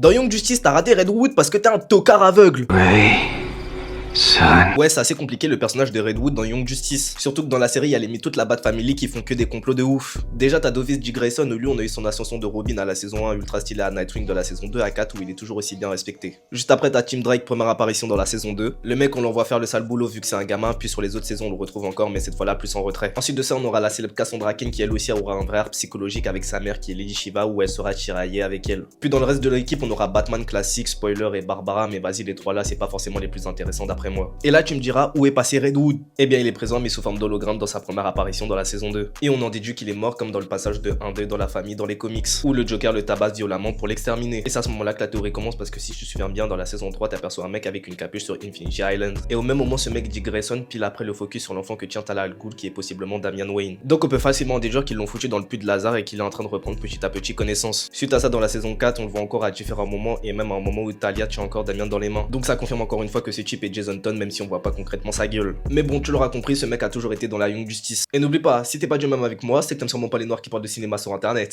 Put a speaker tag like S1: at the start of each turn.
S1: Dans Young Justice, t'as raté Redwood parce que t'es un tocard aveugle.
S2: Oui, son.
S1: Ouais, c'est assez compliqué le personnage de Redwood dans Young Justice. Surtout que dans la série, il y a les mis toute la Bat Family qui font que des complots de ouf. Déjà, t'as Dovis G. Grayson où lui, on a eu son ascension de Robin à la saison 1, ultra stylé à Nightwing de la saison 2 à 4 où il est toujours aussi bien respecté. Juste après, t'as Tim Drake, première apparition dans la saison 2. Le mec, on l'envoie faire le sale boulot vu que c'est un gamin, puis sur les autres saisons, on le retrouve encore, mais cette fois-là, plus en retrait. Ensuite de ça, on aura la célèbre Cassandra Cain qui elle aussi aura un vrai arc psychologique avec sa mère qui est Lady Shiva où elle sera tiraillée avec elle. Puis dans le reste de l'équipe, on aura Batman classique, Spoiler et Barbara, mais vas-y, les trois là, c'est pas forcément les plus intéressants d'après moi. Et là, tu me diras, où est passé Redwood? Eh bien, il est présent, mais sous forme d'hologramme dans sa première apparition dans la saison 2. Et on en déduit qu'il est mort comme dans le passage de 1-2 dans la famille dans les comics, où le Joker le tabasse violemment pour l'exterminer. Et c'est à ce moment-là que la théorie commence parce que si je te souviens bien, dans la saison 3, t'aperçois un mec avec une capuche sur Infinity Island. Et au même moment, ce mec dit Grayson, pile après le focus sur l'enfant que tient Tala al Ghul, qui est possiblement Damian Wayne. Donc on peut facilement déduire qu'ils l'ont foutu dans le puits de Lazare et qu'il est en train de reprendre petit à petit connaissance. Suite à ça, dans la saison 4, on le voit encore à différents moments et même à un moment où Talia tient encore Damian dans les mains. Donc ça confirme encore une fois que ce type est Jason Todd, même si on voit pas concrètement sa gueule. Mais bon, tu l'auras compris, ce mec a toujours été dans la Young Justice. Et n'oublie pas, si t'es pas du même avec moi, c'est que t'aimes sûrement pas les noirs qui parlent de cinéma sur internet.